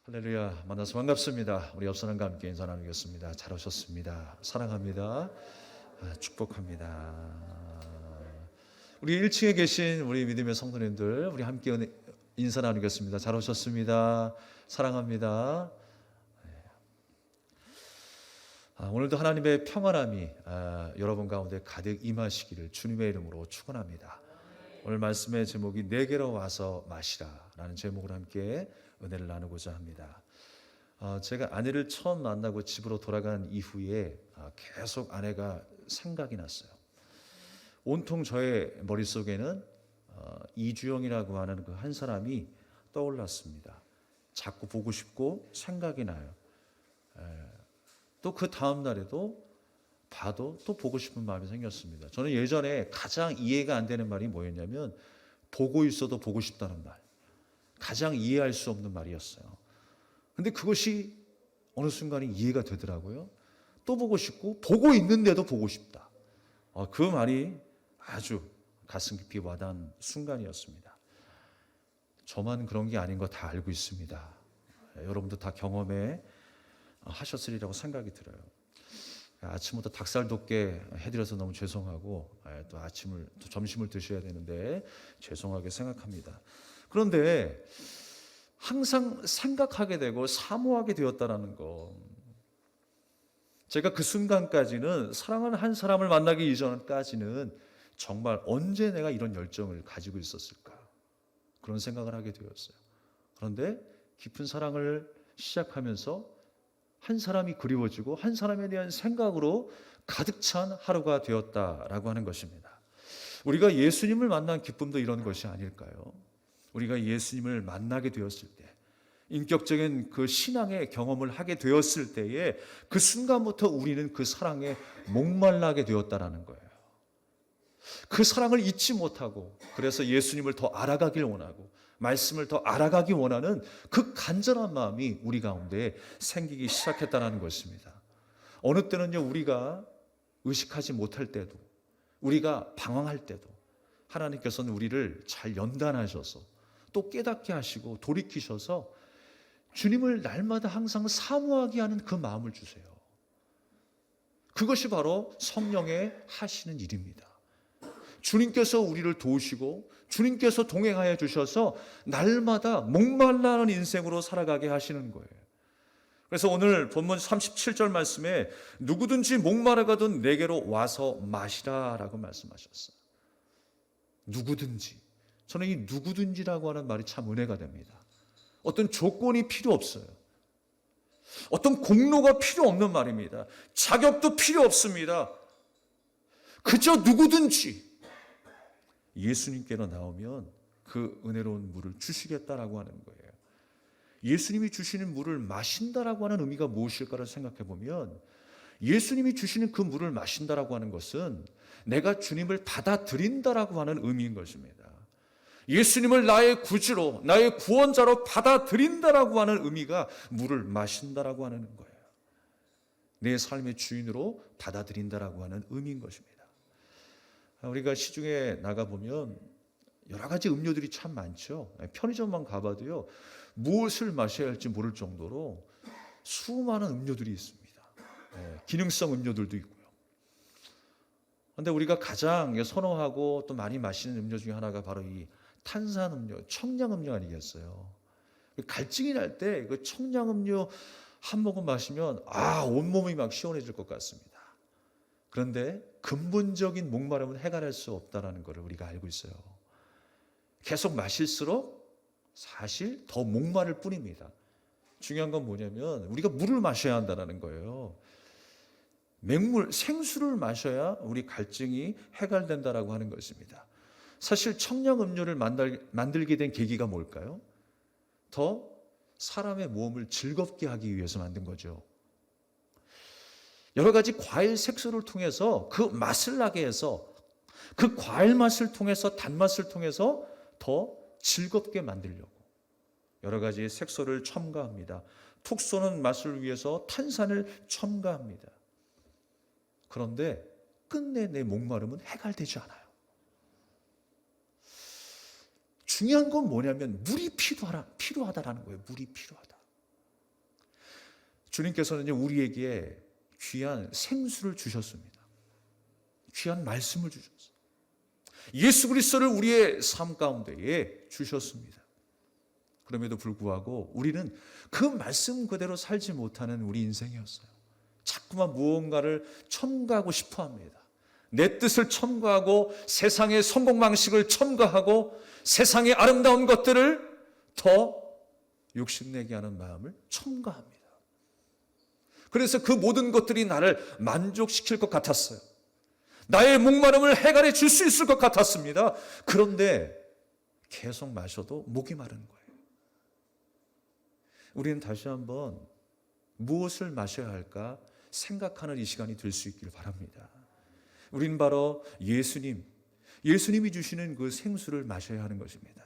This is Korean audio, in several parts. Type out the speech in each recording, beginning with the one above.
할렐루야, 만나서 반갑습니다. 우리 옆 사람과 함께 인사 나누겠습니다. 잘 오셨습니다. 사랑합니다. 축복합니다. 우리 1층에 계신 우리 믿음의 성도님들, 우리 함께 인사 나누겠습니다. 잘 오셨습니다. 사랑합니다. 오늘도 하나님의 평안함이 여러분 가운데 가득 임하시기를 주님의 이름으로 축원합니다. 오늘 말씀의 제목이 내게로 와서 마시라 라는 제목으로 함께 은혜를 나누고자 합니다. 제가 아내를 처음 만나고 집으로 돌아간 이후에 계속 아내가 생각이 났어요. 온통 저의 머릿속에는 이주영이라고 하는 그 한 사람이 떠올랐습니다. 자꾸 보고 싶고 생각이 나요. 또 그 다음 날에도 봐도 또 보고 싶은 마음이 생겼습니다. 저는 예전에 가장 이해가 안 되는 말이 뭐였냐면 보고 있어도 보고 싶다는 말. 가장 이해할 수 없는 말이었어요. 근데 그것이 어느 순간에 이해가 되더라고요. 또 보고 싶고 보고 있는데도 보고 싶다. 그 말이 아주 가슴 깊이 와닿은 순간이었습니다. 저만 그런 게 아닌 거 다 알고 있습니다. 여러분도 다 경험해 하셨으리라고 생각이 들어요. 아침부터 닭살 돋게 해드려서 너무 죄송하고 또 점심을 드셔야 되는데 죄송하게 생각합니다. 그런데 항상 생각하게 되고 사모하게 되었다는 거, 제가 그 순간까지는 사랑하는 한 사람을 만나기 이전까지는 정말 언제 내가 이런 열정을 가지고 있었을까, 그런 생각을 하게 되었어요. 그런데 깊은 사랑을 시작하면서 한 사람이 그리워지고 한 사람에 대한 생각으로 가득 찬 하루가 되었다라고 하는 것입니다. 우리가 예수님을 만난 기쁨도 이런 것이 아닐까요? 우리가 예수님을 만나게 되었을 때, 인격적인 그 신앙의 경험을 하게 되었을 때에 그 순간부터 우리는 그 사랑에 목말라게 되었다라는 거예요. 그 사랑을 잊지 못하고, 그래서 예수님을 더 알아가길 원하고 말씀을 더 알아가기 원하는 그 간절한 마음이 우리 가운데 생기기 시작했다는 것입니다. 어느 때는요, 우리가 의식하지 못할 때도, 우리가 방황할 때도 하나님께서는 우리를 잘 연단하셔서 또 깨닫게 하시고 돌이키셔서 주님을 날마다 항상 사모하게 하는 그 마음을 주세요. 그것이 바로 성령의 하시는 일입니다. 주님께서 우리를 도우시고 주님께서 동행하여 주셔서 날마다 목말라하는 인생으로 살아가게 하시는 거예요. 그래서 오늘 본문 37절 말씀에 누구든지 목마르거든 내게로 와서 마시라 라고 말씀하셨어요. 누구든지. 저는 이 누구든지라고 하는 말이 참 은혜가 됩니다. 어떤 조건이 필요 없어요. 어떤 공로가 필요 없는 말입니다. 자격도 필요 없습니다. 그저 누구든지 예수님께로 나오면 그 은혜로운 물을 주시겠다라고 하는 거예요. 예수님이 주시는 물을 마신다라고 하는 의미가 무엇일까를 생각해 보면, 예수님이 주시는 그 물을 마신다라고 하는 것은 내가 주님을 받아들인다라고 하는 의미인 것입니다. 예수님을 나의 구주로, 나의 구원자로 받아들인다라고 하는 의미가 물을 마신다라고 하는 거예요. 내 삶의 주인으로 받아들인다라고 하는 의미인 것입니다. 우리가 시중에 나가보면 여러 가지 음료들이 참 많죠. 편의점만 가봐도요, 무엇을 마셔야 할지 모를 정도로 수많은 음료들이 있습니다. 기능성 음료들도 있고요. 그런데 우리가 가장 선호하고 또 많이 마시는 음료 중에 하나가 바로 이 탄산음료, 청량음료 아니겠어요? 갈증이 날 때 그 청량음료 한 모금 마시면 온몸이 막 시원해질 것 같습니다. 그런데 근본적인 목마름은 해결할 수 없다는 것을 우리가 알고 있어요. 계속 마실수록 사실 더 목마를 뿐입니다. 중요한 건 뭐냐면 우리가 물을 마셔야 한다는 거예요. 맹물, 생수를 마셔야 우리 갈증이 해결된다라고 하는 것입니다. 사실 청량음료를 만들게 된 계기가 뭘까요? 더 사람의 몸을 즐겁게 하기 위해서 만든 거죠. 여러 가지 과일 색소를 통해서 그 맛을 나게 해서, 그 과일 맛을 통해서, 단맛을 통해서 더 즐겁게 만들려고 여러 가지 색소를 첨가합니다. 톡 쏘는 맛을 위해서 탄산을 첨가합니다. 그런데 끝내 내 목마름은 해결되지 않아요. 중요한 건 뭐냐면 물이 필요하다라는 거예요. 물이 필요하다. 주님께서는 우리에게 귀한 생수를 주셨습니다. 귀한 말씀을 주셨어요. 예수 그리스도를 우리의 삶 가운데에 주셨습니다. 그럼에도 불구하고 우리는 그 말씀 그대로 살지 못하는 우리 인생이었어요. 자꾸만 무언가를 첨가하고 싶어 합니다. 내 뜻을 첨가하고 세상의 성공 방식을 첨가하고 세상의 아름다운 것들을 더 욕심내게 하는 마음을 첨가합니다. 그래서 그 모든 것들이 나를 만족시킬 것 같았어요. 나의 목마름을 해결해 줄 수 있을 것 같았습니다. 그런데 계속 마셔도 목이 마른 거예요. 우리는 다시 한번 무엇을 마셔야 할까 생각하는 이 시간이 될 수 있기를 바랍니다. 우리는 바로 예수님이 주시는 그 생수를 마셔야 하는 것입니다.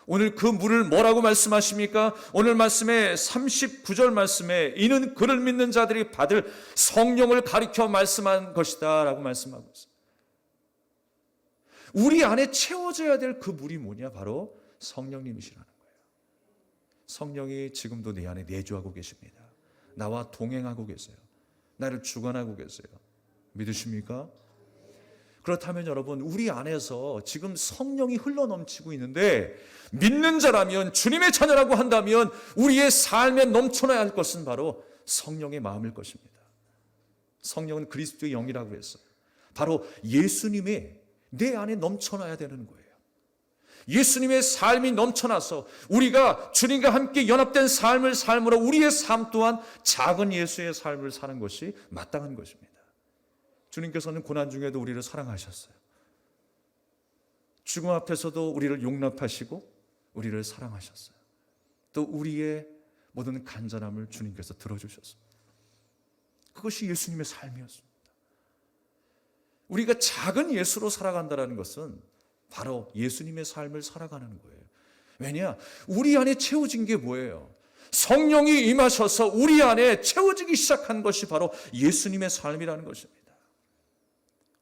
오늘 그 물을 뭐라고 말씀하십니까? 오늘 말씀에 39절 말씀에 이는 그를 믿는 자들이 받을 성령을 가리켜 말씀한 것이다 라고 말씀하고 있어요. 우리 안에 채워져야 될 그 물이 뭐냐? 바로 성령님이시라는 거예요. 성령이 지금도 내 안에 내주하고 계십니다. 나와 동행하고 계세요. 나를 주관하고 계세요. 믿으십니까? 그렇다면 여러분, 우리 안에서 지금 성령이 흘러넘치고 있는데 믿는 자라면, 주님의 자녀라고 한다면 우리의 삶에 넘쳐나야 할 것은 바로 성령의 마음일 것입니다. 성령은 그리스도의 영이라고 했어요. 바로 예수님의 내 안에 넘쳐나야 되는 거예요. 예수님의 삶이 넘쳐나서 우리가 주님과 함께 연합된 삶을 삶으로 우리의 삶 또한 작은 예수의 삶을 사는 것이 마땅한 것입니다. 주님께서는 고난 중에도 우리를 사랑하셨어요. 죽음 앞에서도 우리를 용납하시고 우리를 사랑하셨어요. 또 우리의 모든 간절함을 주님께서 들어주셨습니다. 그것이 예수님의 삶이었습니다. 우리가 작은 예수로 살아간다는 것은 바로 예수님의 삶을 살아가는 거예요. 왜냐? 우리 안에 채워진 게 뭐예요? 성령이 임하셔서 우리 안에 채워지기 시작한 것이 바로 예수님의 삶이라는 것입니다.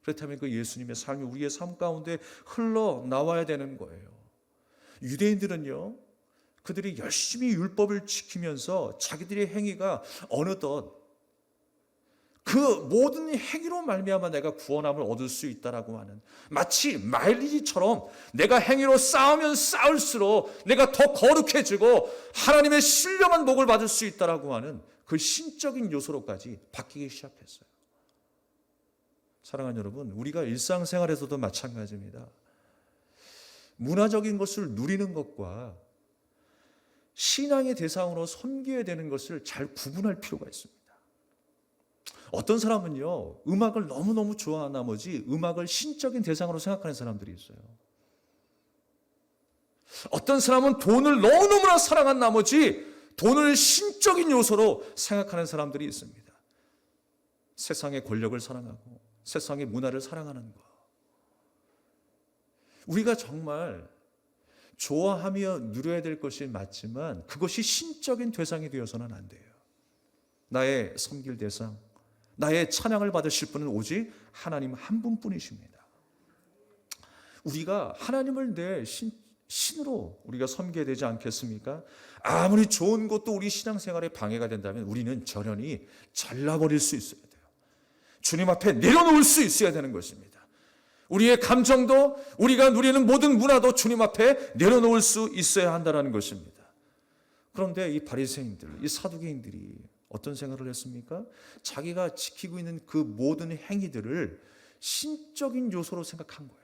그렇다면 그 예수님의 삶이 우리의 삶 가운데 흘러나와야 되는 거예요. 유대인들은요, 그들이 열심히 율법을 지키면서 자기들의 행위가 어느덧 그 모든 행위로 말미암아 내가 구원함을 얻을 수 있다라고 하는, 마치 마일리지처럼 내가 행위로 쌓으면 쌓을수록 내가 더 거룩해지고 하나님의 신령한 복을 받을 수 있다라고 하는 그 신적인 요소로까지 바뀌기 시작했어요. 사랑하는 여러분, 우리가 일상생활에서도 마찬가지입니다. 문화적인 것을 누리는 것과 신앙의 대상으로 섬겨야 되는 것을 잘 구분할 필요가 있습니다. 어떤 사람은요, 음악을 너무너무 좋아한 나머지 음악을 신적인 대상으로 생각하는 사람들이 있어요. 어떤 사람은 돈을 너무너무나 사랑한 나머지 돈을 신적인 요소로 생각하는 사람들이 있습니다. 세상의 권력을 사랑하고 세상의 문화를 사랑하는 것. 우리가 정말 좋아하며 누려야 될 것이 맞지만 그것이 신적인 대상이 되어서는 안 돼요. 나의 섬길 대상, 나의 찬양을 받으실 분은 오직 하나님 한 분뿐이십니다. 우리가 하나님을 내 신으로 우리가 섬겨야 되지 않겠습니까? 아무리 좋은 것도 우리 신앙생활에 방해가 된다면 우리는 절연히 잘라버릴 수 있어야 돼요. 주님 앞에 내려놓을 수 있어야 되는 것입니다. 우리의 감정도, 우리가 누리는 모든 문화도 주님 앞에 내려놓을 수 있어야 한다는 것입니다. 그런데 이 바리새인들, 이 사두개인들이 어떤 생각을 했습니까? 자기가 지키고 있는 그 모든 행위들을 신적인 요소로 생각한 거예요.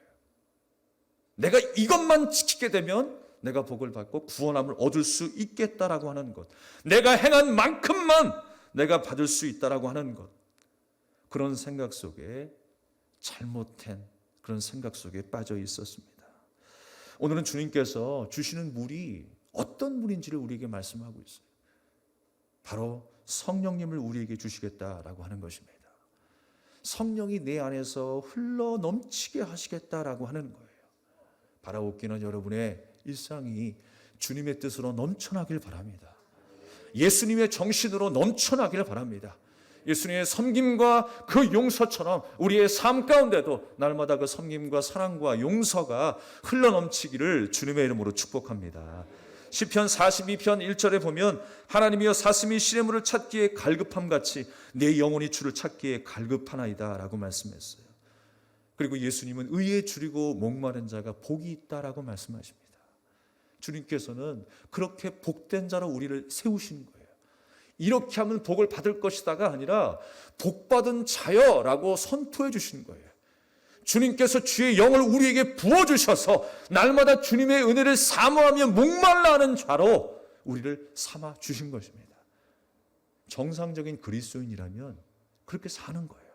내가 이것만 지키게 되면 내가 복을 받고 구원함을 얻을 수 있겠다라고 하는 것, 내가 행한 만큼만 내가 받을 수 있다라고 하는 것, 그런 생각 속에, 잘못된 그런 생각 속에 빠져 있었습니다. 오늘은 주님께서 주시는 물이 어떤 물인지를 우리에게 말씀하고 있어요. 바로 성령님을 우리에게 주시겠다라고 하는 것입니다. 성령이 내 안에서 흘러 넘치게 하시겠다라고 하는 거예요. 바라옵기는 여러분의 일상이 주님의 뜻으로 넘쳐나길 바랍니다. 예수님의 정신으로 넘쳐나길 바랍니다. 예수님의 섬김과 그 용서처럼 우리의 삶 가운데도 날마다 그 섬김과 사랑과 용서가 흘러넘치기를 주님의 이름으로 축복합니다. 시편 42편 1절에 보면 하나님이여 사슴이 시냇물을 찾기에 갈급함같이 내 영혼이 주를 찾기에 갈급하나이다 라고 말씀했어요. 그리고 예수님은 의에 줄이고 목마른 자가 복이 있다라고 말씀하십니다. 주님께서는 그렇게 복된 자로 우리를 세우시는 거예요. 이렇게 하면 복을 받을 것이다가 아니라 복받은 자여라고 선포해 주시는 거예요. 주님께서 주의 영을 우리에게 부어주셔서 날마다 주님의 은혜를 사모하며 목말라 하는 자로 우리를 삼아 주신 것입니다. 정상적인 그리스도인이라면 그렇게 사는 거예요.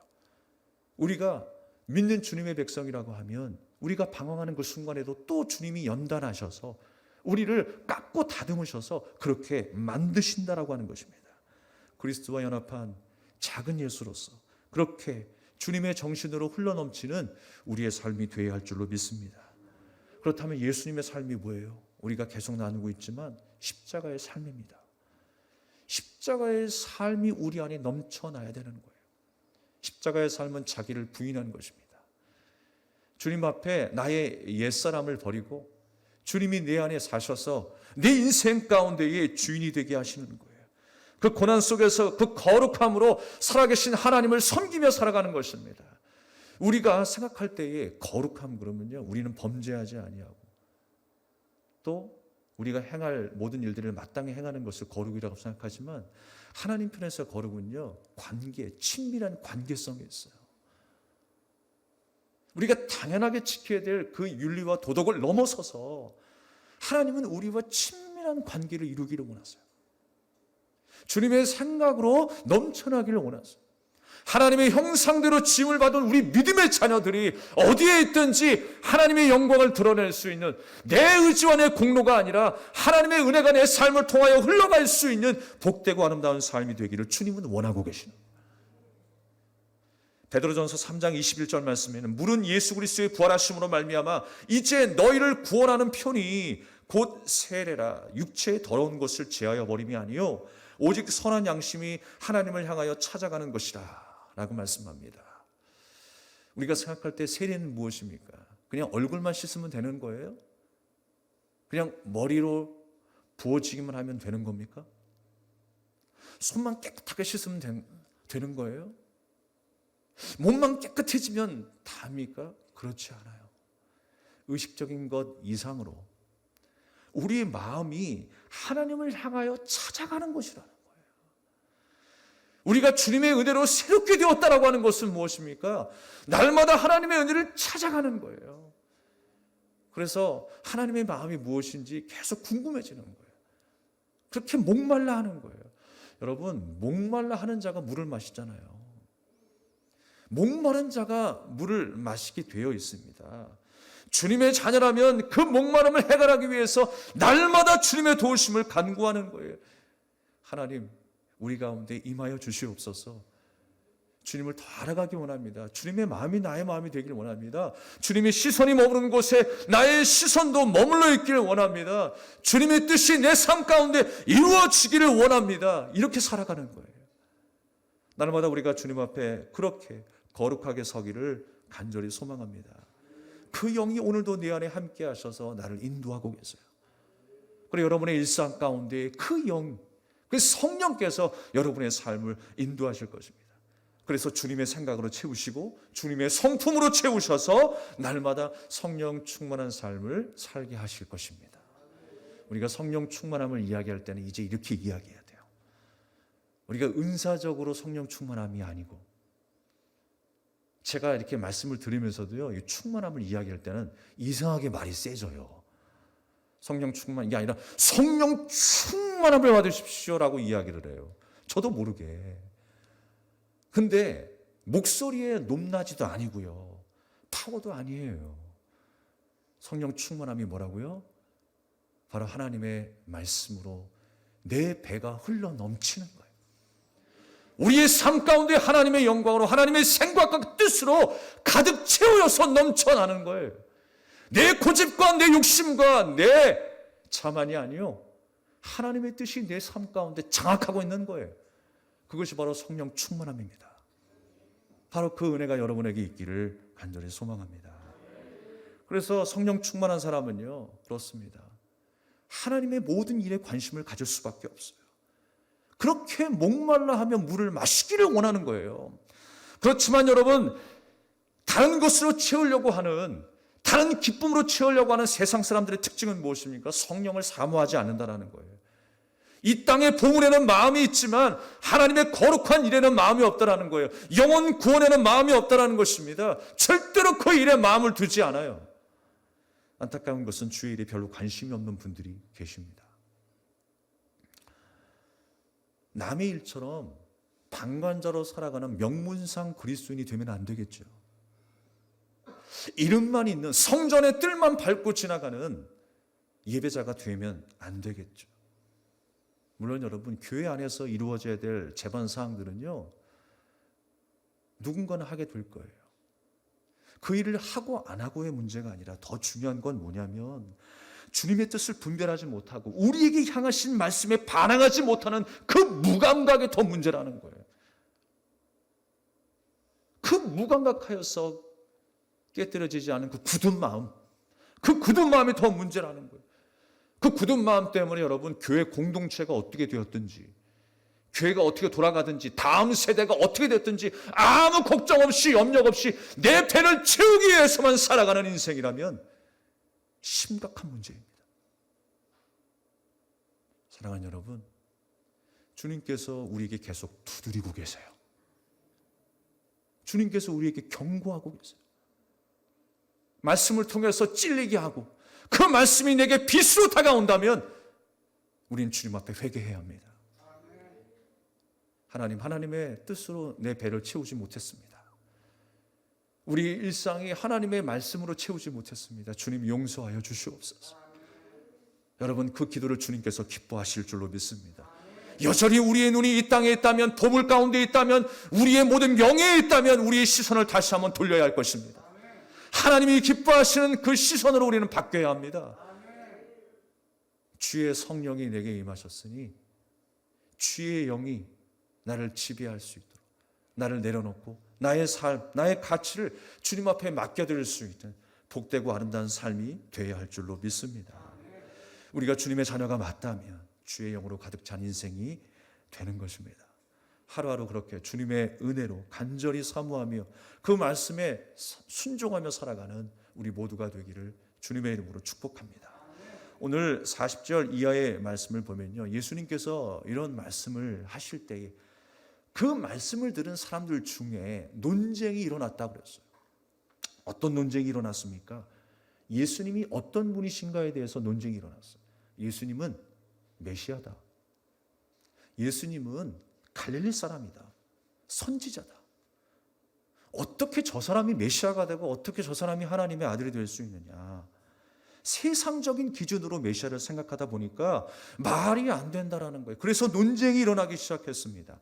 우리가 믿는 주님의 백성이라고 하면 우리가 방황하는 그 순간에도 또 주님이 연단하셔서 우리를 깎고 다듬으셔서 그렇게 만드신다라고 하는 것입니다. 그리스도와 연합한 작은 예수로서 그렇게 주님의 정신으로 흘러넘치는 우리의 삶이 되어야 할 줄로 믿습니다. 그렇다면 예수님의 삶이 뭐예요? 우리가 계속 나누고 있지만 십자가의 삶입니다. 십자가의 삶이 우리 안에 넘쳐나야 되는 거예요. 십자가의 삶은 자기를 부인하는 것입니다. 주님 앞에 나의 옛사람을 버리고 주님이 내 안에 사셔서 내 인생 가운데의 주인이 되게 하시는 거예요. 그 고난 속에서 그 거룩함으로 살아계신 하나님을 섬기며 살아가는 것입니다. 우리가 생각할 때에 거룩함 그러면요, 우리는 범죄하지 아니하고 또 우리가 행할 모든 일들을 마땅히 행하는 것을 거룩이라고 생각하지만 하나님 편에서 거룩은요, 관계, 친밀한 관계성이 있어요. 우리가 당연하게 지켜야 될 그 윤리와 도덕을 넘어서서 하나님은 우리와 친밀한 관계를 이루기를 원하세요. 주님의 생각으로 넘쳐나기를 원하세요. 하나님의 형상대로 지음을 받은 우리 믿음의 자녀들이 어디에 있든지 하나님의 영광을 드러낼 수 있는 내 의지와 내 공로가 아니라 하나님의 은혜가 내 삶을 통하여 흘러갈 수 있는 복되고 아름다운 삶이 되기를 주님은 원하고 계시는 거예요. 베드로전서 3장 21절 말씀에는 물은 예수 그리스도의 부활하심으로 말미암아 이제 너희를 구원하는 편이 곧 세례라 육체의 더러운 것을 제하여 버림이 아니요 오직 선한 양심이 하나님을 향하여 찾아가는 것이라 라고 말씀합니다. 우리가 생각할 때 세례는 무엇입니까? 그냥 얼굴만 씻으면 되는 거예요? 그냥 머리로 부어지기만 하면 되는 겁니까? 손만 깨끗하게 씻으면 되는 거예요? 몸만 깨끗해지면 다입니까? 그렇지 않아요. 의식적인 것 이상으로 우리의 마음이 하나님을 향하여 찾아가는 것이라는 거예요. 우리가 주님의 은혜로 새롭게 되었다라고 하는 것은 무엇입니까? 날마다 하나님의 은혜를 찾아가는 거예요. 그래서 하나님의 마음이 무엇인지 계속 궁금해지는 거예요. 그렇게 목말라 하는 거예요. 여러분, 목말라 하는 자가 물을 마시잖아요. 목마른 자가 물을 마시게 되어 있습니다. 주님의 자녀라면 그 목마름을 해결하기 위해서 날마다 주님의 도우심을 간구하는 거예요. 하나님, 우리 가운데 임하여 주시옵소서. 주님을 더 알아가기 원합니다. 주님의 마음이 나의 마음이 되기를 원합니다. 주님의 시선이 머무는 곳에 나의 시선도 머물러 있기를 원합니다. 주님의 뜻이 내 삶 가운데 이루어지기를 원합니다. 이렇게 살아가는 거예요. 날마다 우리가 주님 앞에 그렇게 거룩하게 서기를 간절히 소망합니다. 그 영이 오늘도 내 안에 함께 하셔서 나를 인도하고 계세요. 그리고 여러분의 일상 가운데 그 영, 그 성령께서 여러분의 삶을 인도하실 것입니다. 그래서 주님의 생각으로 채우시고 주님의 성품으로 채우셔서 날마다 성령 충만한 삶을 살게 하실 것입니다. 우리가 성령 충만함을 이야기할 때는 이제 이렇게 이야기해야 돼요. 우리가 은사적으로 성령 충만함이 아니고, 제가 이렇게 말씀을 드리면서도요, 이 충만함을 이야기할 때는 이상하게 말이 세져요. 성령 충만, 이게 아니라 성령 충만함을 받으십시오라고 이야기를 해요. 저도 모르게. 근데 목소리에 높낮이도 아니고요, 파워도 아니에요. 성령 충만함이 뭐라고요? 바로 하나님의 말씀으로 내 배가 흘러 넘치는 거예요. 우리의 삶 가운데 하나님의 영광으로 하나님의 생각과 뜻으로 가득 채워서 넘쳐나는 거예요. 내 고집과 내 욕심과 내 자만이 아니요, 하나님의 뜻이 내 삶 가운데 장악하고 있는 거예요. 그것이 바로 성령 충만함입니다. 바로 그 은혜가 여러분에게 있기를 간절히 소망합니다. 그래서 성령 충만한 사람은요, 그렇습니다. 하나님의 모든 일에 관심을 가질 수밖에 없어요. 그렇게 목말라 하면 물을 마시기를 원하는 거예요. 그렇지만 여러분, 다른 것으로 채우려고 하는, 다른 기쁨으로 채우려고 하는 세상 사람들의 특징은 무엇입니까? 성령을 사모하지 않는다는 거예요. 이 땅의 보물에는 마음이 있지만 하나님의 거룩한 일에는 마음이 없다는 거예요. 영혼 구원에는 마음이 없다는 것입니다. 절대로 그 일에 마음을 두지 않아요. 안타까운 것은 주의 일에 별로 관심이 없는 분들이 계십니다. 남의 일처럼 방관자로 살아가는 명문상 그리스도인이 되면 안 되겠죠. 이름만 있는 성전의 뜰만 밟고 지나가는 예배자가 되면 안 되겠죠. 물론 여러분, 교회 안에서 이루어져야 될 제반 사항들은요, 누군가는 하게 될 거예요. 그 일을 하고 안 하고의 문제가 아니라 더 중요한 건 뭐냐면, 주님의 뜻을 분별하지 못하고 우리에게 향하신 말씀에 반항하지 못하는 그 무감각이 더 문제라는 거예요. 그 무감각하여서 깨뜨려지지 않은 그 굳은 마음, 그 굳은 마음이 더 문제라는 거예요. 그 굳은 마음 때문에 여러분, 교회 공동체가 어떻게 되었든지, 교회가 어떻게 돌아가든지, 다음 세대가 어떻게 됐든지 아무 걱정 없이, 염려 없이 내 배를 채우기 위해서만 살아가는 인생이라면 심각한 문제입니다. 사랑하는 여러분, 주님께서 우리에게 계속 두드리고 계세요. 주님께서 우리에게 경고하고 계세요. 말씀을 통해서 찔리게 하고 그 말씀이 내게 빛으로 다가온다면 우리는 주님 앞에 회개해야 합니다. 하나님의 뜻으로 내 배를 채우지 못했습니다. 우리 일상이 하나님의 말씀으로 채우지 못했습니다. 주님 용서하여 주시옵소서. 여러분, 그 기도를 주님께서 기뻐하실 줄로 믿습니다. 여전히 우리의 눈이 이 땅에 있다면, 보물 가운데 있다면, 우리의 모든 명예에 있다면 우리의 시선을 다시 한번 돌려야 할 것입니다. 하나님이 기뻐하시는 그 시선으로 우리는 바뀌어야 합니다. 주의 성령이 내게 임하셨으니 주의 영이 나를 지배할 수 있도록, 나를 내려놓고 나의 삶, 나의 가치를 주님 앞에 맡겨드릴 수 있는 복되고 아름다운 삶이 되어야 할 줄로 믿습니다. 우리가 주님의 자녀가 맞다면 주의 영으로 가득 찬 인생이 되는 것입니다. 하루하루 그렇게 주님의 은혜로 간절히 사모하며 그 말씀에 순종하며 살아가는 우리 모두가 되기를 주님의 이름으로 축복합니다. 오늘 40절 이하의 말씀을 보면요, 예수님께서 이런 말씀을 하실 때에 그 말씀을 들은 사람들 중에 논쟁이 일어났다고 그랬어요. 어떤 논쟁이 일어났습니까? 예수님이 어떤 분이신가에 대해서 논쟁이 일어났어요. 예수님은 메시아다. 예수님은 갈릴리 사람이다. 선지자다. 어떻게 저 사람이 메시아가 되고 어떻게 저 사람이 하나님의 아들이 될 수 있느냐. 세상적인 기준으로 메시아를 생각하다 보니까 말이 안 된다라는 거예요. 그래서 논쟁이 일어나기 시작했습니다.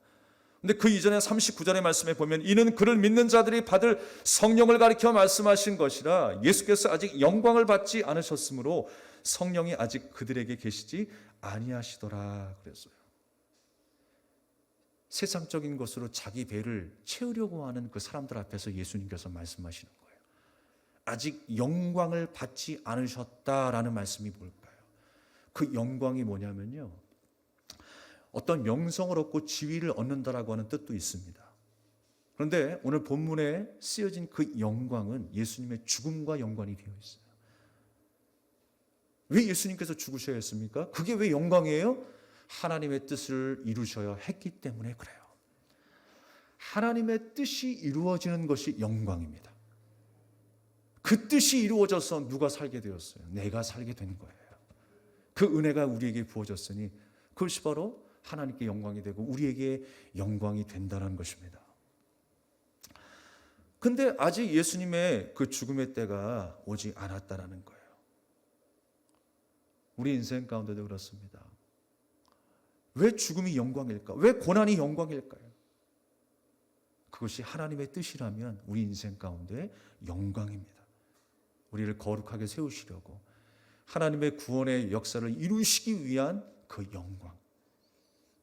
근데 그 이전에 39절의 말씀에 보면 이는 그를 믿는 자들이 받을 성령을 가리켜 말씀하신 것이라 예수께서 아직 영광을 받지 않으셨으므로 성령이 아직 그들에게 계시지 아니하시더라 그랬어요. 세상적인 것으로 자기 배를 채우려고 하는 그 사람들 앞에서 예수님께서 말씀하시는 거예요. 아직 영광을 받지 않으셨다라는 말씀이 뭘까요? 그 영광이 뭐냐면요, 어떤 명성을 얻고 지위를 얻는다라고 하는 뜻도 있습니다. 그런데 오늘 본문에 쓰여진 그 영광은 예수님의 죽음과 연관이 되어 있어요. 왜 예수님께서 죽으셔야 했습니까? 그게 왜 영광이에요? 하나님의 뜻을 이루셔야 했기 때문에 그래요. 하나님의 뜻이 이루어지는 것이 영광입니다. 그 뜻이 이루어져서 누가 살게 되었어요? 내가 살게 된 거예요. 그 은혜가 우리에게 부어졌으니 그것이 바로 하나님께 영광이 되고 우리에게 영광이 된다는 것입니다. 근데 아직 예수님의 그 죽음의 때가 오지 않았다는 거예요. 우리 인생 가운데도 그렇습니다. 왜 죽음이 영광일까? 왜 고난이 영광일까요? 그것이 하나님의 뜻이라면 우리 인생 가운데 영광입니다. 우리를 거룩하게 세우시려고 하나님의 구원의 역사를 이루시기 위한 그 영광,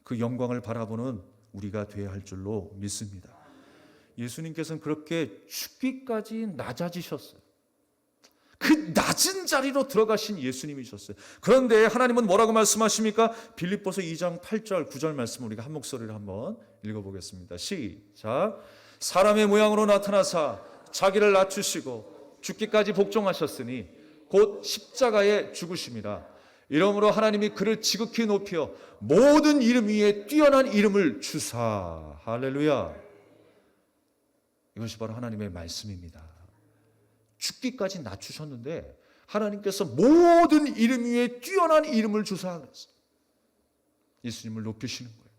그 영광을 바라보는 우리가 되어야 할 줄로 믿습니다. 예수님께서는 그렇게 죽기까지 낮아지셨어요. 그 낮은 자리로 들어가신 예수님이셨어요. 그런데 하나님은 뭐라고 말씀하십니까? 빌립보서 2장 8절 9절 말씀 우리가 한 목소리로 한번 읽어보겠습니다. 시작. 사람의 모양으로 나타나사 자기를 낮추시고 죽기까지 복종하셨으니 곧 십자가에 죽으심이라. 이러므로 하나님이 그를 지극히 높여 모든 이름 위에 뛰어난 이름을 주사. 할렐루야. 이것이 바로 하나님의 말씀입니다. 죽기까지 낮추셨는데 하나님께서 모든 이름 위에 뛰어난 이름을 주사 그랬어요. 예수님을 높이시는 거예요.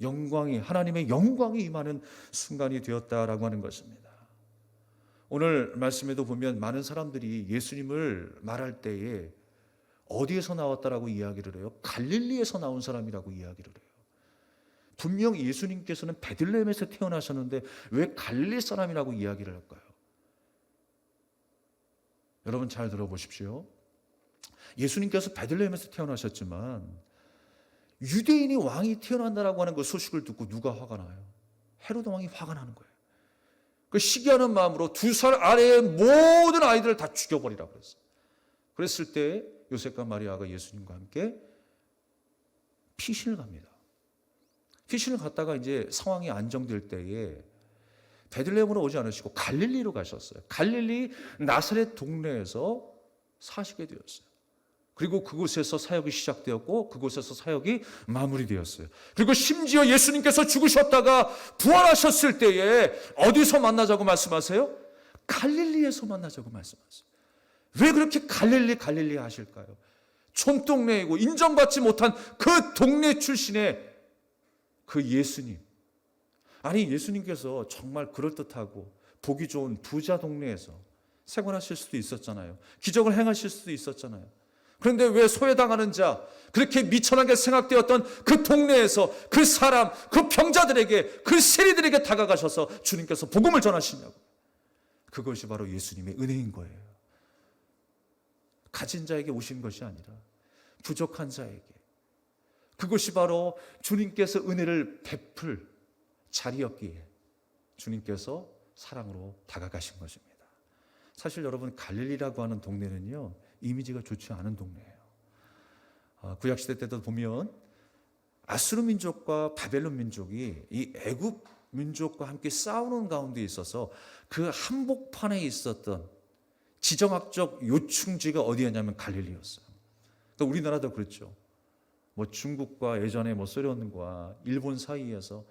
영광이, 하나님의 영광이 임하는 순간이 되었다라고 하는 것입니다. 오늘 말씀에도 보면 많은 사람들이 예수님을 말할 때에 어디에서 나왔다라고 이야기를 해요? 갈릴리에서 나온 사람이라고 이야기를 해요. 분명 예수님께서는 베들레헴에서 태어나셨는데 왜 갈릴리 사람이라고 이야기를 할까요? 여러분 잘 들어보십시오. 예수님께서 베들레헴에서 태어나셨지만 유대인이 왕이 태어난다라고 하는 그 소식을 듣고 누가 화가 나요? 헤로드 왕이 화가 나는 거예요. 그 시기하는 마음으로 2살 아래의 모든 아이들을 다 죽여버리라고 그랬어요. 그랬을 때 요셉과 마리아가 예수님과 함께 피신을 갑니다. 피신을 갔다가 이제 상황이 안정될 때에 베들레헴으로 오지 않으시고 갈릴리로 가셨어요. 갈릴리 나사렛 동네에서 사시게 되었어요. 그리고 그곳에서 사역이 시작되었고 그곳에서 사역이 마무리되었어요. 그리고 심지어 예수님께서 죽으셨다가 부활하셨을 때에 어디서 만나자고 말씀하세요? 갈릴리에서 만나자고 말씀하세요. 왜 그렇게 갈릴리 하실까요? 촌동네이고 인정받지 못한 그 동네 출신의 그 예수님. 아니 예수님께서 정말 그럴듯하고 보기 좋은 부자 동네에서 생활하실 수도 있었잖아요. 기적을 행하실 수도 있었잖아요. 그런데 왜 소외당하는 자, 그렇게 미천하게 생각되었던 그 동네에서 그 사람, 그 병자들에게, 그 세리들에게 다가가셔서 주님께서 복음을 전하시냐고. 그것이 바로 예수님의 은혜인 거예요. 가진 자에게 오신 것이 아니라 부족한 자에게. 그것이 바로 주님께서 은혜를 베풀 자리였기에 주님께서 사랑으로 다가가신 것입니다. 사실 여러분 갈릴리라고 하는 동네는요 이미지가 좋지 않은 동네예요. 구약시대 때도 보면 아수르 민족과 바벨론 민족이 이 애굽 민족과 함께 싸우는 가운데 있어서 그 한복판에 있었던 지정학적 요충지가 어디였냐면 갈릴리였어요. 그러니까 우리나라도 그렇죠. 뭐 중국과 예전에 뭐 소련과 일본 사이에서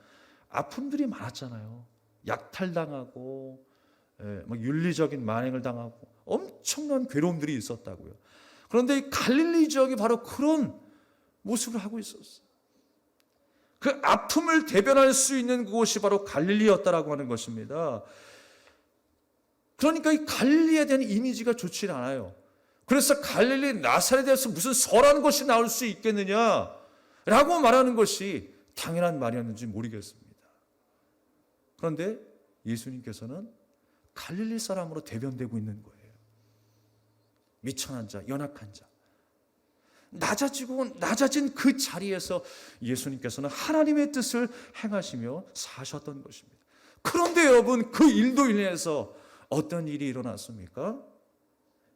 아픔들이 많았잖아요. 약탈당하고 뭐 윤리적인 만행을 당하고 엄청난 괴로움들이 있었다고요. 그런데 이 갈릴리 지역이 바로 그런 모습을 하고 있었어요. 그 아픔을 대변할 수 있는 그곳이 바로 갈릴리였다라고 하는 것입니다. 그러니까 이 갈릴리에 대한 이미지가 좋지 않아요. 그래서 갈릴리 나사렛에서 무슨 설한 것이 나올 수 있겠느냐라고 말하는 것이 당연한 말이었는지 모르겠습니다. 그런데 예수님께서는 갈릴리 사람으로 대변되고 있는 거예요. 미천한 자, 연약한 자. 낮아진 그 자리에서 예수님께서는 하나님의 뜻을 행하시며 사셨던 것입니다. 그런데 여러분 그 일도 인해서 어떤 일이 일어났습니까?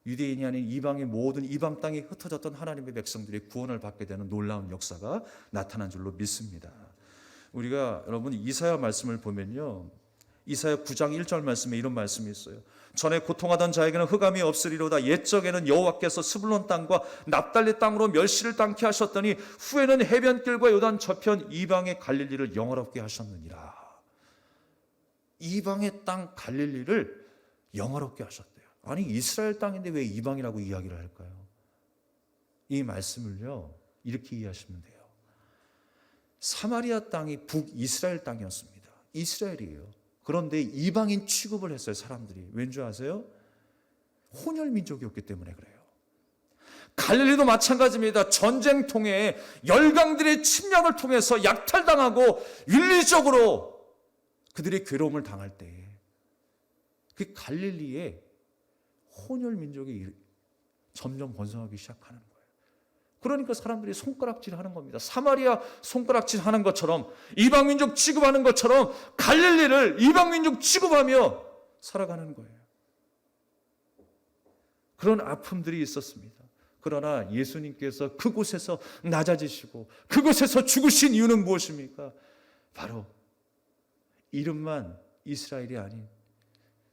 유대인이 아닌 이방의 모든 이방 땅에 흩어졌던 하나님의 백성들이 구원을 받게 되는 놀라운 역사가 나타난 줄로 믿습니다. 우리가 여러분 이사야 말씀을 보면요, 이사야 9장 1절 말씀에 이런 말씀이 있어요. 전에 고통하던 자에게는 흑암이 없으리로다. 옛적에는 여호와께서 스불론 땅과 납달리 땅으로 멸시를 당케 하셨더니 후에는 해변길과 요단 저편 이방의 갈릴리를 영화롭게 하셨느니라. 이방의 땅 갈릴리를 영화롭게 하셨대요. 아니 이스라엘 땅인데 왜 이방이라고 이야기를 할까요? 이 말씀을요 이렇게 이해하시면 돼요. 사마리아 땅이 북이스라엘 땅이었습니다. 이스라엘이에요. 그런데 이방인 취급을 했어요. 사람들이. 왠지 아세요? 혼혈민족이었기 때문에 그래요. 갈릴리도 마찬가지입니다. 전쟁통에 열강들의 침략을 통해서 약탈당하고 윤리적으로 그들의 괴로움을 당할 때에 그 갈릴리에 혼혈민족이 점점 번성하기 시작하는 거예요. 그러니까 사람들이 손가락질하는 겁니다. 사마리아 손가락질하는 것처럼 이방민족 취급하는 것처럼 갈릴리를 이방민족 취급하며 살아가는 거예요. 그런 아픔들이 있었습니다. 그러나 예수님께서 그곳에서 낮아지시고 그곳에서 죽으신 이유는 무엇입니까? 바로 이름만 이스라엘이 아닌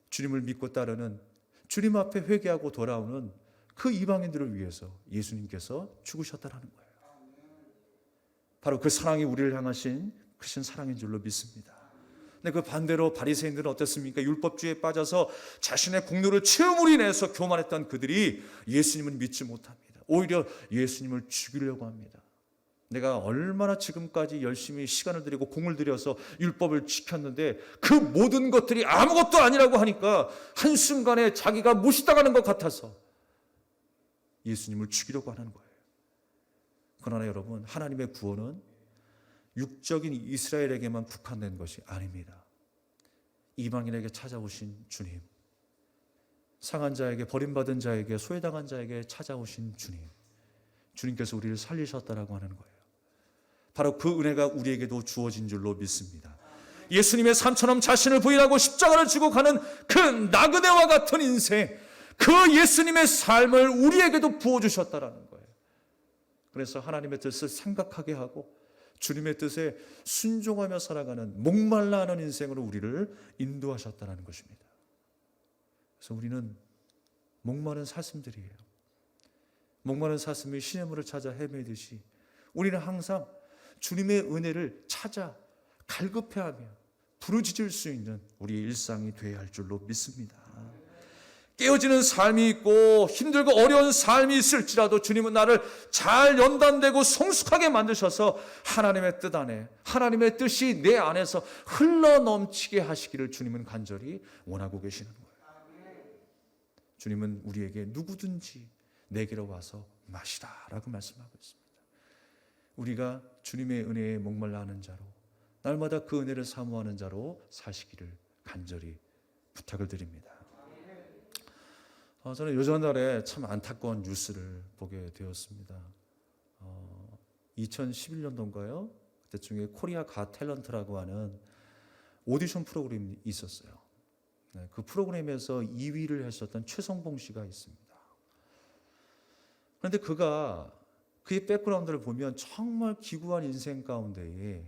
주님을 믿고 따르는, 주님 앞에 회개하고 돌아오는 그 이방인들을 위해서 예수님께서 죽으셨다라는 거예요. 바로 그 사랑이 우리를 향하신 크신 사랑인 줄로 믿습니다. 근데 그 반대로 바리새인들은 어땠습니까? 율법주의에 빠져서 자신의 공로를 채움으로 인해서 교만했던 그들이 예수님을 믿지 못합니다. 오히려 예수님을 죽이려고 합니다. 내가 얼마나 지금까지 열심히 시간을 들이고 공을 들여서 율법을 지켰는데 그 모든 것들이 아무것도 아니라고 하니까 한순간에 자기가 무시당하는 것 같아서 예수님을 죽이려고 하는 거예요. 그러나 여러분, 하나님의 구원은 육적인 이스라엘에게만 국한된 것이 아닙니다. 이방인에게 찾아오신 주님, 상한 자에게, 버림받은 자에게, 소외당한 자에게 찾아오신 주님, 주님께서 우리를 살리셨다라고 하는 거예요. 바로 그 은혜가 우리에게도 주어진 줄로 믿습니다. 예수님의 삶처럼 자신을 부인하고 십자가를 지고 가는 그 나그네와 같은 인생, 그 예수님의 삶을 우리에게도 부어주셨다라는 거예요. 그래서 하나님의 뜻을 생각하게 하고 주님의 뜻에 순종하며 살아가는 목말라 하는 인생으로 우리를 인도하셨다는 것입니다. 그래서 우리는 목마른 사슴들이에요. 목마른 사슴이 시냇물을 찾아 헤매듯이 우리는 항상 주님의 은혜를 찾아 갈급해하며 부르짖을 수 있는 우리의 일상이 되어야 할 줄로 믿습니다. 깨어지는 삶이 있고 힘들고 어려운 삶이 있을지라도 주님은 나를 잘 연단되고 성숙하게 만드셔서 하나님의 뜻 안에, 하나님의 뜻이 내 안에서 흘러넘치게 하시기를 주님은 간절히 원하고 계시는 거예요. 주님은 우리에게 누구든지 내게로 와서 마시라라고 말씀하고 있습니다. 우리가 주님의 은혜에 목말라 하는 자로, 날마다 그 은혜를 사모하는 자로 사시기를 간절히 부탁을 드립니다. 저는 요전날에 참 안타까운 뉴스를 보게 되었습니다. 2011년도인가요? 그때쯤에 코리아 가 탤런트라고 하는 오디션 프로그램이 있었어요. 그 프로그램에서 2위를 했었던 최성봉 씨가 있습니다. 그런데 그의 백그라운드를 보면 정말 기구한 인생 가운데에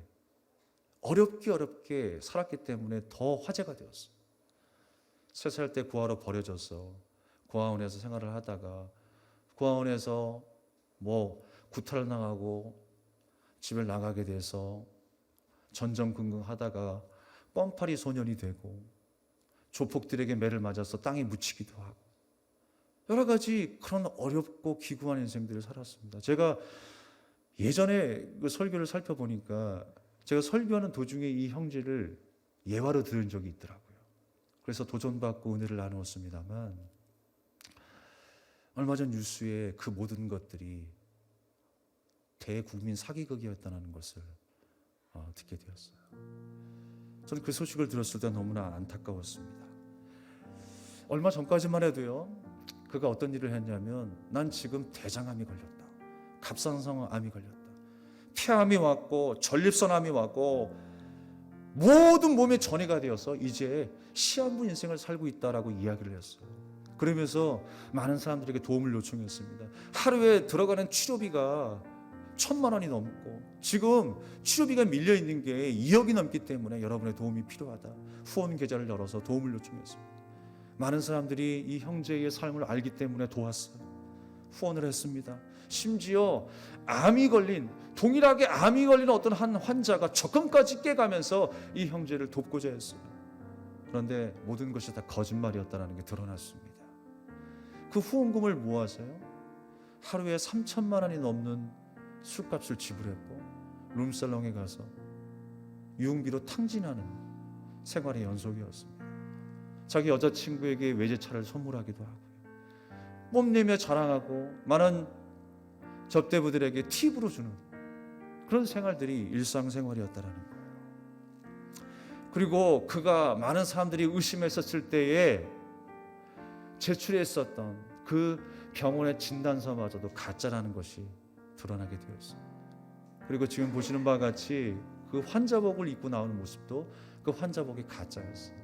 어렵게 살았기 때문에 더 화제가 되었어요. 3살 때 고아로 버려져서 고아원에서 생활을 하다가 고아원에서 구타를 당하고 집을 나가게 돼서 전전긍긍하다가 뻔파리 소년이 되고 조폭들에게 매를 맞아서 땅에 묻히기도 하고 여러 가지 그런 어렵고 기구한 인생들을 살았습니다. 제가 예전에 그 설교를 살펴보니까 제가 설교하는 도중에 이 형제를 예화로 들은 적이 있더라고요. 그래서 도전받고 은혜를 나누었습니다만 얼마 전 뉴스에 그 모든 것들이 대국민 사기극이었다는 것을 듣게 되었어요. 저는 그 소식을 들었을 때 너무나 안타까웠습니다. 얼마 전까지만 해도요, 그가 어떤 일을 했냐면, 난 지금 대장암이 걸렸다, 갑상선암이 걸렸다, 폐암이 왔고 전립선암이 왔고 모든 몸에 전이가 되어서 이제 시한부 인생을 살고 있다라고 이야기를 했어요. 그러면서 많은 사람들에게 도움을 요청했습니다. 하루에 들어가는 치료비가 1,000만 원이 넘고 지금 치료비가 밀려 있는 게 2억이 넘기 때문에 여러분의 도움이 필요하다. 후원 계좌를 열어서 도움을 요청했습니다. 많은 사람들이 이 형제의 삶을 알기 때문에 도왔어요. 후원을 했습니다. 심지어 동일하게 암이 걸린 어떤 한 환자가 적금까지 깨가면서 이 형제를 돕고자 했어요. 그런데 모든 것이 다 거짓말이었다는 게 드러났습니다. 그 후원금을 모아서요, 하루에 3,000만 원이 넘는 술값을 지불했고 룸살롱에 가서 유흥비로 탕진하는 생활의 연속이었습니다. 자기 여자친구에게 외제차를 선물하기도 하고요, 뽐내며 자랑하고 많은 접대부들에게 팁으로 주는 그런 생활들이 일상생활이었다는 거예요. 그리고 그가 많은 사람들이 의심했었을 때에 제출했었던 그 병원의 진단서마저도 가짜라는 것이 드러나게 되었습니다. 그리고 지금 보시는 바와 같이 그 환자복을 입고 나오는 모습도 그 환자복이 가짜였어요.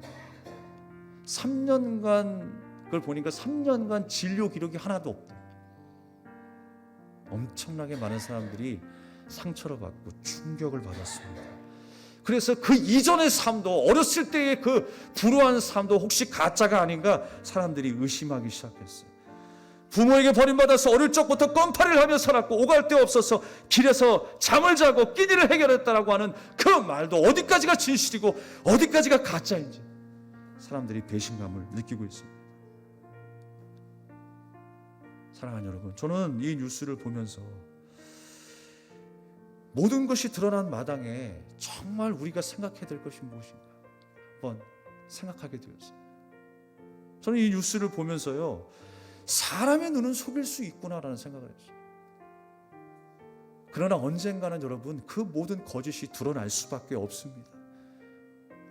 3년간 그걸 보니까 3년간 진료 기록이 하나도 없대. 엄청나게 많은 사람들이 상처를 받고 충격을 받았습니다. 그래서 그 이전의 삶도, 어렸을 때의 그 불우한 삶도 혹시 가짜가 아닌가 사람들이 의심하기 시작했어요. 부모에게 버림받아서 어릴 적부터 껌파리를 하며 살았고 오갈 데 없어서 길에서 잠을 자고 끼니를 해결했다라고 하는 그 말도 어디까지가 진실이고 어디까지가 가짜인지 사람들이 배신감을 느끼고 있습니다. 사랑하는 여러분, 저는 이 뉴스를 보면서 모든 것이 드러난 마당에 정말 우리가 생각해야 될 것이 무엇인가 한번 생각하게 되었어요. 저는 이 뉴스를 보면서요, 사람의 눈은 속일 수 있구나라는 생각을 했어요. 그러나 언젠가는 여러분, 그 모든 거짓이 드러날 수밖에 없습니다.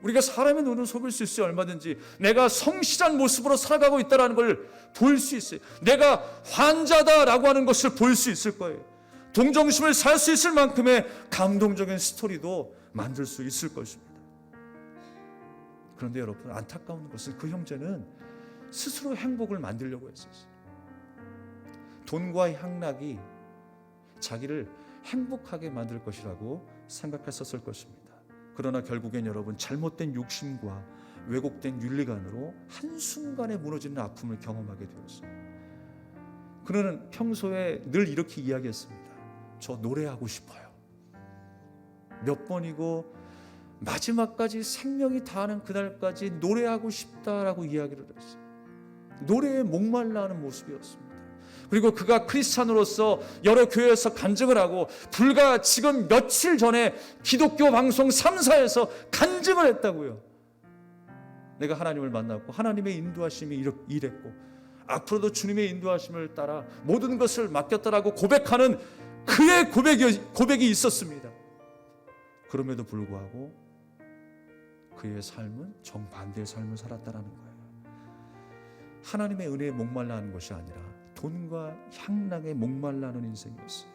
우리가 사람의 눈은 속일 수 있어요. 얼마든지 내가 성실한 모습으로 살아가고 있다는 걸 볼 수 있어요. 내가 환자다라고 하는 것을 볼 수 있을 거예요. 동정심을 살 수 있을 만큼의 감동적인 스토리도 만들 수 있을 것입니다. 그런데 여러분, 안타까운 것은 그 형제는 스스로 행복을 만들려고 했었어요. 돈과 향락이 자기를 행복하게 만들 것이라고 생각했었을 것입니다. 그러나 결국엔 여러분, 잘못된 욕심과 왜곡된 윤리관으로 한순간에 무너지는 아픔을 경험하게 되었어요. 그는 평소에 늘 이렇게 이야기했습니다. 저 노래하고 싶어요. 몇 번이고 마지막까지 생명이 다하는 그날까지 노래하고 싶다라고 이야기를 했어요. 노래에 목말라 하는 모습이었습니다. 그리고 그가 크리스찬으로서 여러 교회에서 간증을 하고 불과 지금 며칠 전에 기독교 방송 3사에서 간증을 했다고요. 내가 하나님을 만났고 하나님의 인도하심이 이랬고 앞으로도 주님의 인도하심을 따라 모든 것을 맡겼다라고 고백하는 그의 고백이 있었습니다. 그럼에도 불구하고 그의 삶은 정반대의 삶을 살았다는 거예요. 하나님의 은혜에 목말라하는 것이 아니라 돈과 향락에 목말라하는 인생이었어요.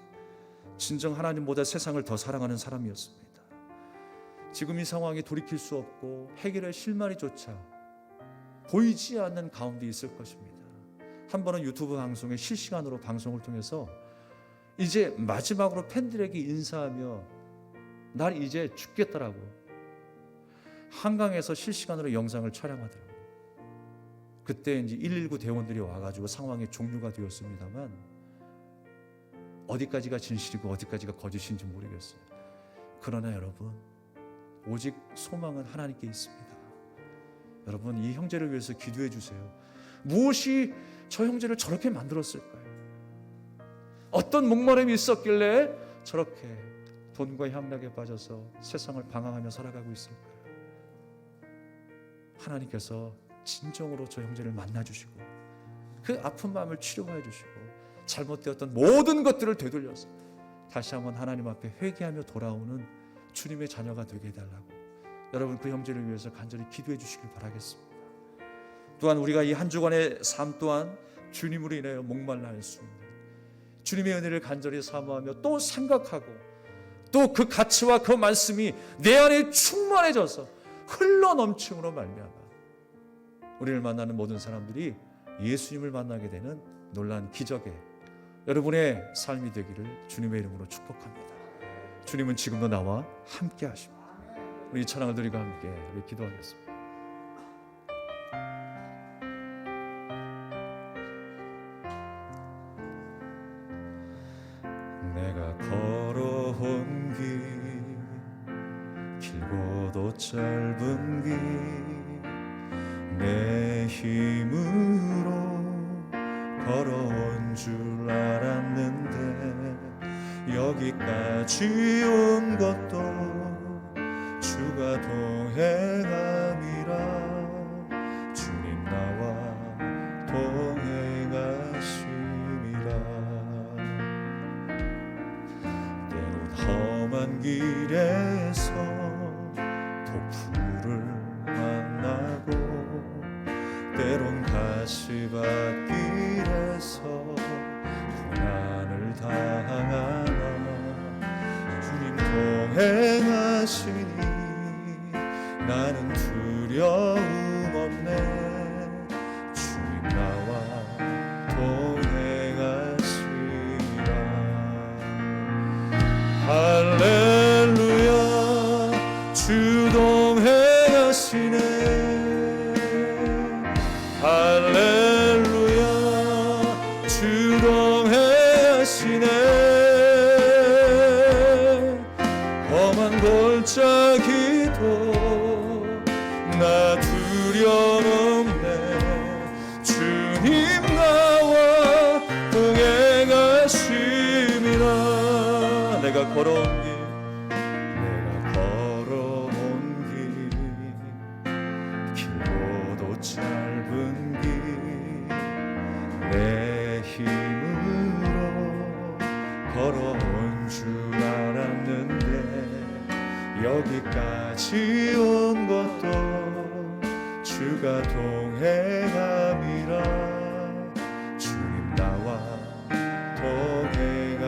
진정 하나님보다 세상을 더 사랑하는 사람이었습니다. 지금 이 상황이 돌이킬 수 없고 해결의 실마리조차 보이지 않는 가운데 있을 것입니다. 한 번은 유튜브 방송에 실시간으로 방송을 통해서 이제 마지막으로 팬들에게 인사하며 날 이제 죽겠다라고 한강에서 실시간으로 영상을 촬영하더라고요. 그때 이제 119 대원들이 와가지고 상황이 종료가 되었습니다만 어디까지가 진실이고 어디까지가 거짓인지 모르겠어요. 그러나 여러분, 오직 소망은 하나님께 있습니다. 여러분, 이 형제를 위해서 기도해 주세요. 무엇이 저 형제를 저렇게 만들었을까요? 어떤 목마름이 있었길래 저렇게 돈과 향락에 빠져서 세상을 방황하며 살아가고 있을까요? 하나님께서 진정으로 저 형제를 만나주시고 그 아픈 마음을 치료해 주시고 잘못되었던 모든 것들을 되돌려서 다시 한번 하나님 앞에 회개하며 돌아오는 주님의 자녀가 되게 해달라고 여러분, 그 형제를 위해서 간절히 기도해 주시길 바라겠습니다. 또한 우리가 이 한 주간의 삶 또한 주님으로 인하여 목말라 할 수 있는 주님의 은혜를 간절히 사모하며 또 생각하고 또 그 가치와 그 말씀이 내 안에 충만해져서 흘러넘침으로 말미암아 우리를 만나는 모든 사람들이 예수님을 만나게 되는 놀라운 기적의 여러분의 삶이 되기를 주님의 이름으로 축복합니다. 주님은 지금도 나와 함께 하십니다. 우리 찬양을 드리고 함께 우리 기도하겠습니다. 내가 걸어온 길 길고도 짧은 길 내 힘으로 걸어온 줄 알았는데 여기까지 온 것도 주가 동행함이라 주님 나와 동행하심이라 때론 험한 길에서 폭풍을 만나고 때론 가시밭길에서 고난을 당하나 주님 동행하시니 나는 두려움 없네 주님 험한 골짜기도 나 두려움 없네. 주님 나와 동행하심이라. 내가 걸어온 길 길고도 짧은 길 내 힘으로 걸어온 줄 알았는데 여기까지 온 것도 주가 동행함이라. 주님 나와 동행하심이라.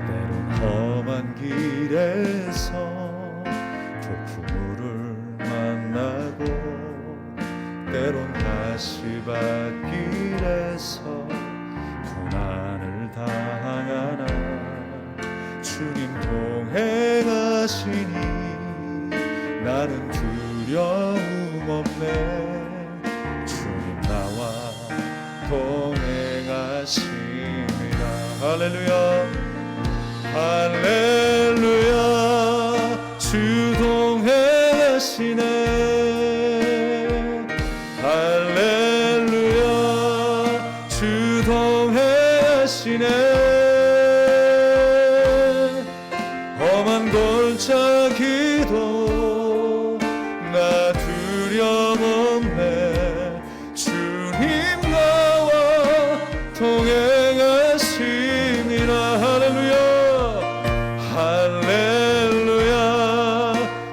때론 험한 길에서 폭풍우를 만나고 때론 가시밭길에서 고난을 당하나 주님 동행하시니 나는 두려움 없네. 주님 나와 동행하심이라. 할렐루야 할렐루야. 주 동행하시네. 할렐루야. 주 동행하시네. 험한 골짜기도 나 두려움 없네. 주님 나와 동행하심이라. 할렐루야 할렐루야.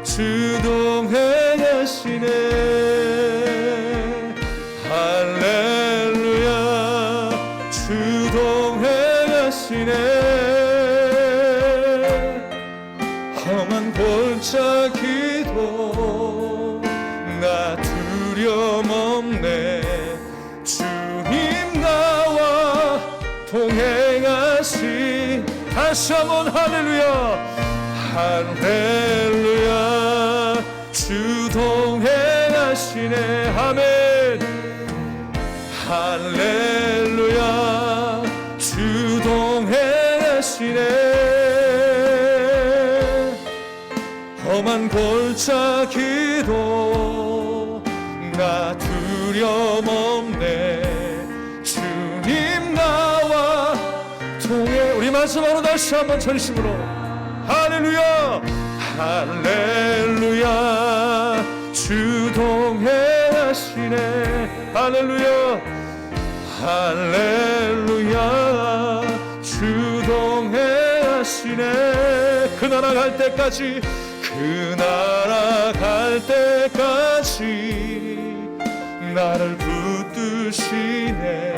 주 동행하시네. 할렐루야. 주 동행하시네. 험한 골짜기도 나 두려움 없네. 주님 나와 동행하시. 다시 한번 할렐루야 할렐루야. 주 동행하시네. 아멘. 할렐루야. 주 동행하시네. 험한 골짜기도 나 두려움 없네. 주님 나와 동행. 우리 마지막으로 다시 한번 전심으로 할렐루야 할렐루야. 주 동행하시네. 할렐루야 할렐루야. 주 동행하시네. 그 나라 갈 때까지 그 나라 갈 때까지 나를 붙드시네.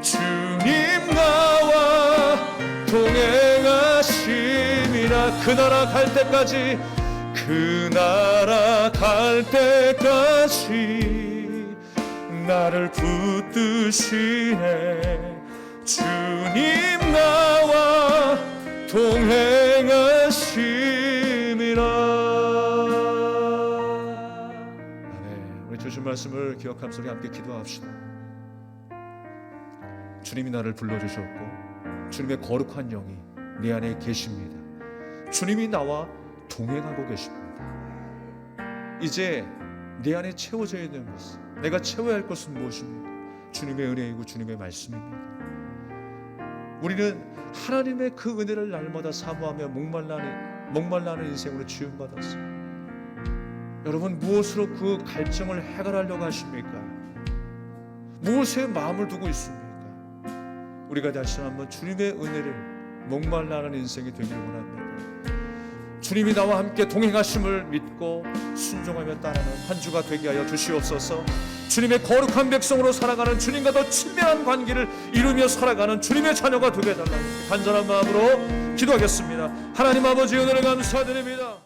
주님 나와 동행하심이라. 그 나라 갈 때까지 그 나라 갈 때까지 나를 붙드시네. 주님 나와 동행하심이라. 아멘. 우리 주신 말씀을 기억하면서 우리 함께 기도합시다. 주님이 나를 불러주셨고 주님의 거룩한 영이 내 안에 계십니다. 주님이 나와 동행하고 계십니다. 이제 내 안에 채워져 있는 것은, 내가 채워야 할 것은 무엇입니까? 주님의 은혜이고 주님의 말씀입니다. 우리는 하나님의 그 은혜를 날마다 사모하며 목말라하는 인생으로 지음받았어요. 여러분, 무엇으로 그 갈증을 해결하려고 하십니까? 무엇에 마음을 두고 있습니까? 우리가 다시 한번 주님의 은혜를 목말라하는 인생이 되기를 원합니다. 주님이 나와 함께 동행하심을 믿고 순종하며 따르는 한 주가 되게 하여 주시옵소서. 주님의 거룩한 백성으로 살아가는, 주님과 더 친밀한 관계를 이루며 살아가는 주님의 자녀가 되게 해달라고 간절한 마음으로 기도하겠습니다. 하나님 아버지, 은혜를 감사드립니다.